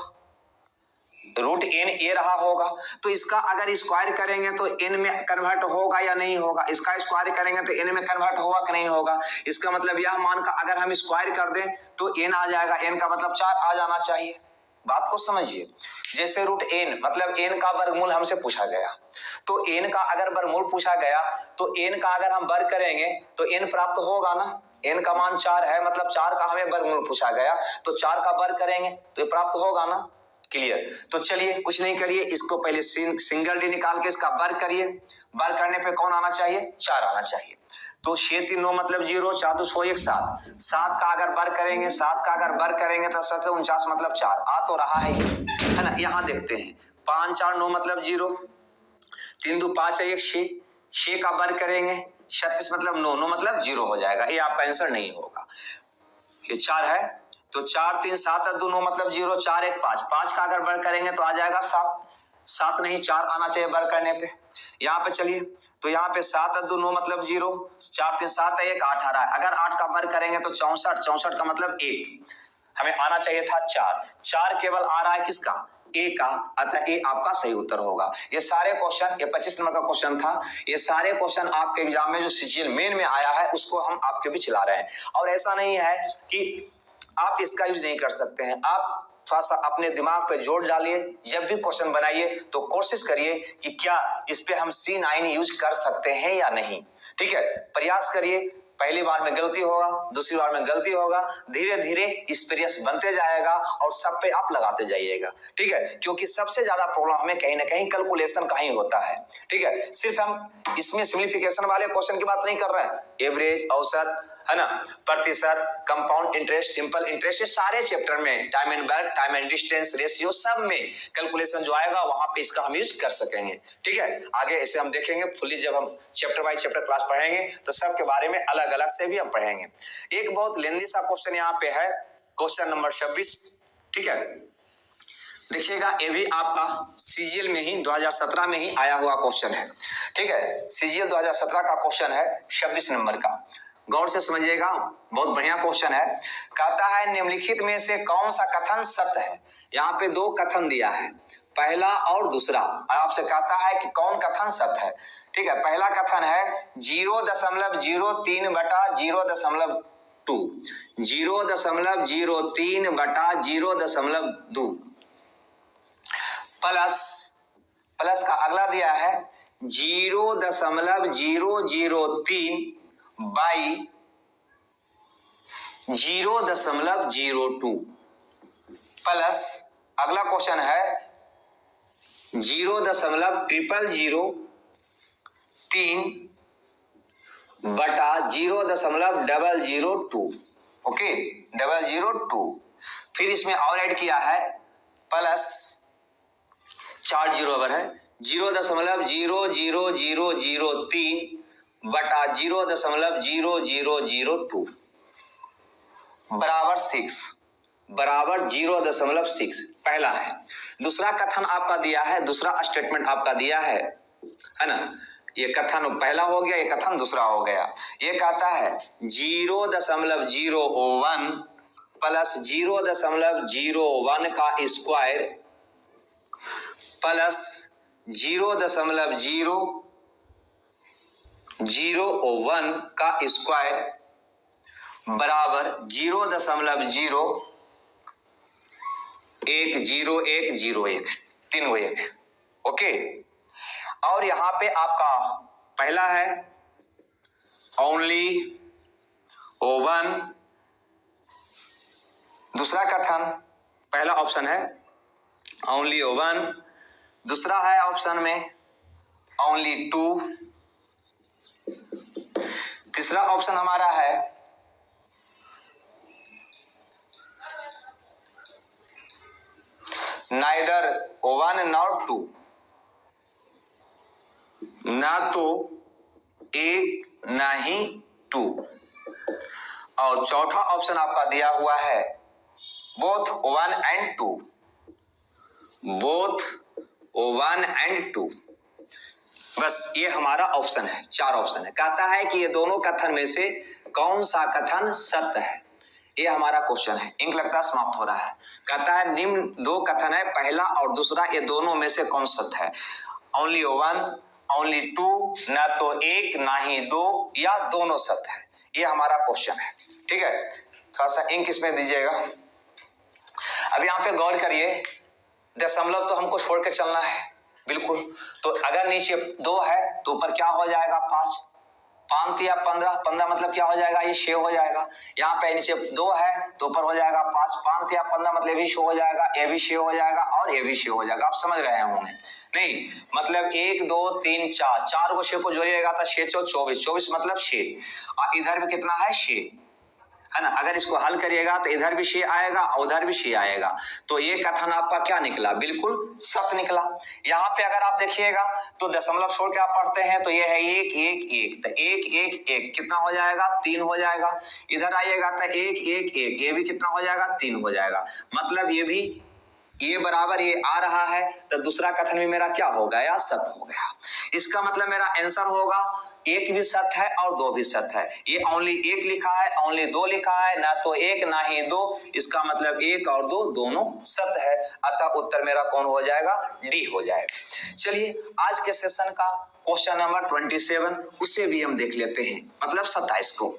रूट n ए रहा होगा, तो इसका अगर स्क्वायर करेंगे तो n में कन्वर्ट होगा या नहीं होगा, इसका स्क्वायर करेंगे तो n में कन्वर्ट होगा कि नहीं होगा। इसका मतलब यह मान का अगर हम स्क्वायर कर दें तो n आ जाएगा, n का मतलब 4 आ जाना चाहिए। बात को समझिए, जैसे रूट n मतलब n का वर्गमूल हमसे पूछा गया, तो n का अगर वर्गमूल पूछा गया तो n का अगर हम वर्ग करेंगे तो n प्राप्त होगा ना, n का मान 4 है, मतलब 4 का हमें वर्गमूल पूछा गया तो 4 का वर्ग करेंगे तो ये प्राप्त होगा ना। क्लियर, तो चलिए कुछ नहीं करिए, इसको पहले सिंगल डी निकाल के इसका वर्ग करिए, वर्ग करने पे कौन आना चाहिए, 4 आना चाहिए। तो 6 3 9 मतलब 0, 4 2 6 1 7, 7 का अगर वर्ग करेंगे, 7 का अगर वर्ग करेंगे तो 7 से 49 मतलब 4 आ तो रहा है ना। यहाँ देखते हैं 5 4 9 मतलब 0, 3 2 5 1 6, 6 का वर्ग करेंगे 36 मतलब 9, 9 मतलब 0 हो जाएगा, ये आपका आंसर नहीं होगा। ये 4 है तो 4 3 7 2 9 मतलब 0, 4 1 5, 5 का अगर वर्ग करेंगे तो आ जाएगा 7, 7 नहीं 4 आना चाहिए वर्ग करने पे। यहाँ पे चलिए तो यहाँ पे 7 2 9 मतलब 0, 4 3 7 1 8 आ रहा है, अगर 8 का वर्ग करेंगे तो 64, 64 का मतलब 1, हमें आना चाहिए था 4, 4 केवल आ रहा है किसका, ए का, अतः ए आपका सही उत्तर होगा। ये सारे क्वेश्चन, ये 25 नंबर का क्वेश्चन था, ये सारे क्वेश्चन आपके एग्जाम में जो सीजीएल मेन में आया है उसको हम आपके बीच ला रहे हैं। और ऐसा नहीं है कि आप इसका यूज नहीं कर सकते हैं, आप थोड़ा सा अपने दिमाग पे जोर डालिए, जब भी क्वेश्चन बनाइए तो कोशिश करिए कि क्या इस पे हम C9 यूज कर सकते हैं या नहीं। ठीक है, प्रयास करिए, पहली बार में गलती होगा, दूसरी बार में गलती होगा, धीरे धीरे एक्सपीरियंस बनते जाएगा और सब पे आप लगाते जाइएगा। ठीक है, क्योंकि सबसे ज्यादा प्रॉब्लम हमें कहीं ना कहीं कैलकुलेशन का ही होता है। ठीक है, सिर्फ हम इसमें सिम्प्लीफिकेशन वाले क्वेश्चन की बात नहीं कर रहे हैं, एवरेज, औसत, है ना, प्रतिशत, कंपाउंड इंटरेस्ट, सिंपल इंटरेस्ट, ये सारे चैप्टर में time and work, time and distance ratio, सब में कैलकुलेशन जो आएगा वहां पे इसका हम यूज कर सकेंगे। ठीक है, आगे ऐसे हम देखेंगे फुली, जब हम चैप्टर बाय चैप्टर क्लास पढ़ेंगे तो सब के बारे में अलग अलग से भी हम पढ़ेंगे। एक बहुत लेंदी सा क्वेश्चन यहाँ पे है, क्वेश्चन नंबर 26। ठीक है, देखिएगा ये भी आपका सीजीएल में ही 2017 में ही आया हुआ क्वेश्चन है। ठीक है, सीजीएल 2017 का क्वेश्चन है 26 नंबर का, गौर से समझिएगा, बहुत बढ़िया क्वेश्चन है। कहता है निम्नलिखित में से कौन सा कथन सत्य है। यहाँ पे 2 कथन दिया है, पहला और दूसरा, आपसे कहता है कि कौन कथन सत्य है। ठीक है, पहला कथन है 0.03 बटा 0.2, 0.03 बटा 0.2 प्लस का अगला दिया है 0.003 बाई 0.02 प्लस अगला क्वेश्चन है 0.003 बटा 0.002, ओके 002, फिर इसमें और ऐड किया है प्लस 4 जीरो अगर है 0.00003 बटा 0.0002 बराबर 6 बराबर 0.6 पहला है। दूसरा कथन आपका दिया है, दूसरा स्टेटमेंट आपका दिया है ना, ये कथन पहला हो गया, ये कथन दूसरा हो गया। ये कहता है 0.01 प्लस 0.01 का स्क्वायर प्लस 0.001 का स्क्वायर बराबर 0.0100101 तीन वो एक, ओके। और यहां पे आपका पहला है ओनली O1, दूसरा कथन, पहला ऑप्शन है ओनली O1, दूसरा है ऑप्शन में ओनली 2, तीसरा ऑप्शन हमारा है नाइदर 1 नॉट 2, ना तो 1 ना ही 2, और चौथा ऑप्शन आपका दिया हुआ है बोथ 1 एंड 2, बोथ 1 एंड 2। बस ये हमारा ऑप्शन है, 4 ऑप्शन है। कहता है कि ये दोनों कथन में से कौन सा कथन सत्य है, ये हमारा क्वेश्चन है। इंक लगता समाप्त हो रहा है। कहता है निम्न 2 कथन है, पहला और दूसरा, ये दोनों में से कौन सत्य है। ओनली 1, ओनली 2, ना तो 1 ना ही 2, या दोनों सत्य है, ये हमारा क्वेश्चन है। ठीक है, थोड़ा सा इंक इसमें दीजिएगा। अब यहाँ पे गौर करिए, दशमलव तो हमको छोड़ के चलना है बिल्कुल। तो अगर नीचे 2 है तो ऊपर क्या हो जाएगा 5, 5 या 15, 15 मतलब क्या हो जाएगा, ये 6 हो जाएगा। यहाँ पे नीचे 2 है तो ऊपर हो जाएगा 5, 5 या 15 मतलब ये भी 6 हो जाएगा, ये भी 6 हो जाएगा और ये भी 6 हो जाएगा। आप समझ रहे होंगे नहीं, मतलब 1 2 3 4, 4 को 6 को जोड़िएगा तो 6 4 24, 24 मतलब 6, और इधर भी कितना है 6, है ना। अगर इसको हल करिएगा तो इधर भी 6 आएगा और उधर भी 6 आएगा। तो ये कथन आपका क्या निकला, बिल्कुल सत्य निकला। यहाँ पे अगर आप देखिएगा तो दशमलव छोड़ के आप पढ़ते हैं तो ये है 1 1 1, तो 1 1 1 कितना हो जाएगा 3 हो जाएगा। इधर आइएगा तो 1 1 1, ये भी कितना हो जाएगा 3 हो जाएगा। मतलब ये भी ये बराबर ये आ रहा है, तो दूसरा कथन भी मेरा क्या हो गया, सत्य हो गया। इसका मतलब मेरा आंसर होगा 1 भी सत्य है और 2 भी सत्य है। ये ओनली 1 लिखा है, ओनली 2 लिखा है, ना तो 1 ना ही 2, इसका मतलब 1 और 2 दोनों सत्य है। अतः उत्तर मेरा कौन हो जाएगा, डी हो जाएगा। चलिए आज के सेशन का क्वेश्चन नंबर 27 उसे भी हम देख लेते हैं, मतलब 27 को।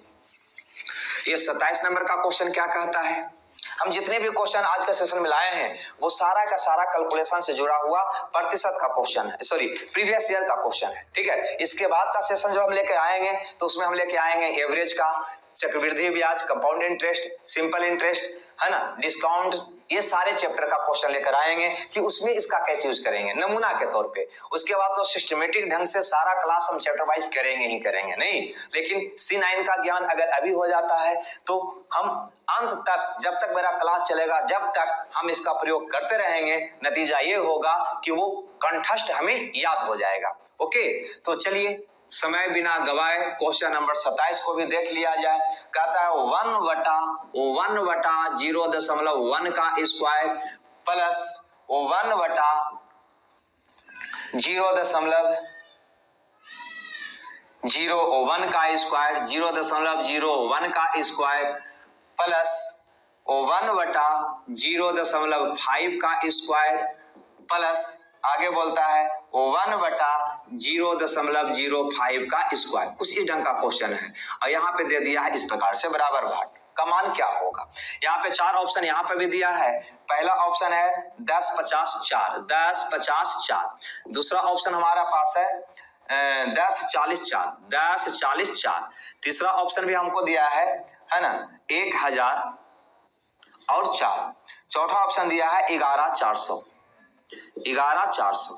ये 27 नंबर का क्वेश्चन क्या कहता है। हम जितने भी क्वेश्चन आज के सेशन में लाए हैं वो सारा का सारा कैलकुलेशन से जुड़ा हुआ प्रतिशत का क्वेश्चन है, सॉरी प्रीवियस ईयर का क्वेश्चन है। ठीक है, इसके बाद का सेशन जब हम लेके आएंगे तो उसमें हम लेके आएंगे एवरेज का, चक्रवृद्धि ब्याज, कंपाउंड इंटरेस्ट, सिंपल इंटरेस्ट, है ना, डिस्काउंट, ये सारे चैप्टर का क्वेश्चन लेकर आएंगे कि उसमें इसका कैसे यूज करेंगे नमूना के तौर पे। उसके बाद तो सिस्टमेटिक ढंग से सारा क्लास हम चैप्टर वाइज करेंगे ही करेंगे, नहीं लेकिन C9 का ज्ञान अगर अभी हो जाता है तो हम अंत तक, जब तक मेरा क्लास चलेगा, जब तक हम इसका प्रयोग करते रहेंगे, नतीजा ये होगा कि वो कंठस्थ हमें याद हो जाएगा। ओके, तो चलिए समय बिना गवाए क्वेश्चन नंबर 27 को भी देख लिया जाए। कहता है 1/0.1 का स्क्वायर प्लस 1/0.01 का स्क्वायर, 0.01 का स्क्वायर प्लस 1/0.5 का स्क्वायर प्लस आगे बोलता है 1/0.05 का स्क्वायर। कुछ इस ढंग का क्वेश्चन है और यहाँ पे दे दिया है इस प्रकार से बराबर भाग का मान क्या होगा। यहाँ पे 4 ऑप्शन यहाँ पे भी दिया है। पहला ऑप्शन है 10 50 4, 10 50 4। दूसरा ऑप्शन हमारा पास है 10 40 4, 10 40 4। तीसरा ऑप्शन भी हमको दिया है ना 1000 और 4। चौथा ऑप्शन दिया है 11400, 11400।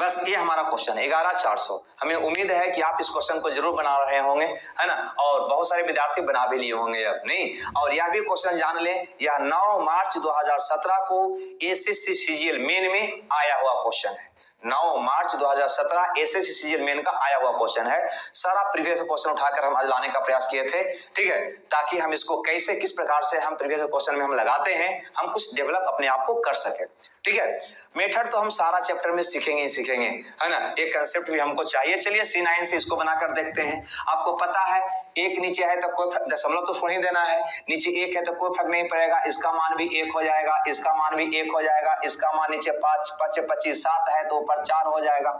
बस ये हमारा क्वेश्चन है 11400। हमें उम्मीद है कि आप इस क्वेश्चन को जरूर बना रहे होंगे, है ना, और बहुत सारे विद्यार्थी बना भी लिए होंगे अब नहीं। और यह भी क्वेश्चन जान लें, यह 9 मार्च 2017 को एसएससी सीजीएल मेन में आया हुआ क्वेश्चन है। 9 मार्च 2017 एसएससी सीजीएल मेन का आया हुआ क्वेश्चन है। सारा प्रीवियस क्वेश्चन उठाकर हम आज लाने का प्रयास किए थे, ठीक है, ताकि हम इसको कैसे किस प्रकार से हम प्रीवियस क्वेश्चन में हम लगाते हैं, हम कुछ डेवलप अपने आप को कर सके। ठीक है, मेथड तो हम सारा चैप्टर में सीखेंगे ही सीखेंगे, है ना, एक कंसेप्ट भी हमको चाहिए। चलिए C9 से इसको बनाकर देखते हैं। आपको पता है 1 नीचे है तो कोई दशमलव तो छोड़ ही देना है, नीचे 1 है तो कोई फर्क नहीं पड़ेगा, इसका मान भी 1 हो जाएगा, इसका मान भी 1 हो जाएगा, इसका मान नीचे 5 5 25 7 है तो ऊपर 4 हो जाएगा।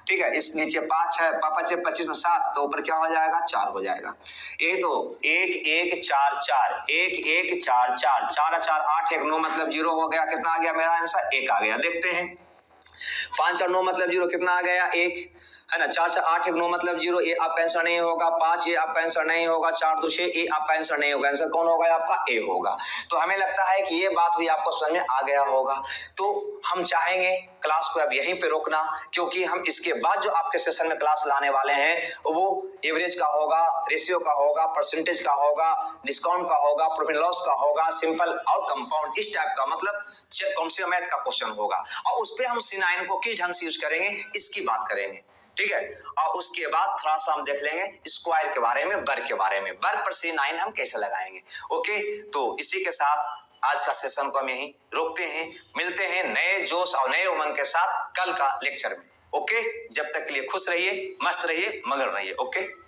ठीक है, इस नीचे 5 है, 5 25 में 7 तो ऊपर क्या हो जाएगा 4 हो जाएगा। ये तो 1 1 4 4, 1 1 4 4, 4 4 8 1 9 मतलब 0 हो गया। कितना आ गया मेरा आंसर 1 आ गया। देखते हैं 5 और 9 मतलब 0, कितना आ गया 1, है ना। 4 से 8 1 9 मतलब 0, ये आपका आंसर नहीं होगा। 5 ये आपका आंसर नहीं होगा। 4 2 6 ये आपका आंसर नहीं होगा। आंसर कौन होगा आपका ए होगा। तो हमें लगता है कि ये बात भी आपको समझ में आ गया होगा। तो हम चाहेंगे क्लास को अब यहीं पे रोकना, क्योंकि हम इसके बाद जो आपके सेशन में क्लास लाने वाले हैं वो एवरेज का होगा, रेशियो का होगा, परसेंटेज का होगा, डिस्काउंट का होगा, प्रॉफिट लॉस का होगा, सिंपल और कंपाउंड, इस टाइप का, मतलब कौन से मैथ का क्वेश्चन होगा। और उस पर हम C9 को किस ढंग से यूज करेंगे इसकी बात करेंगे। ठीक है, और उसके बाद थोड़ा सा हम देख लेंगे स्क्वायर के बारे में, वर्ग के बारे में, वर्ग पर C9 हम कैसे लगाएंगे। ओके, तो इसी के साथ आज का सेशन को हम यहीं रोकते हैं। मिलते हैं नए जोश और नए उमंग के साथ कल का लेक्चर में। ओके, जब तक के लिए खुश रहिए, मस्त रहिए, मगन रहिए। ओके।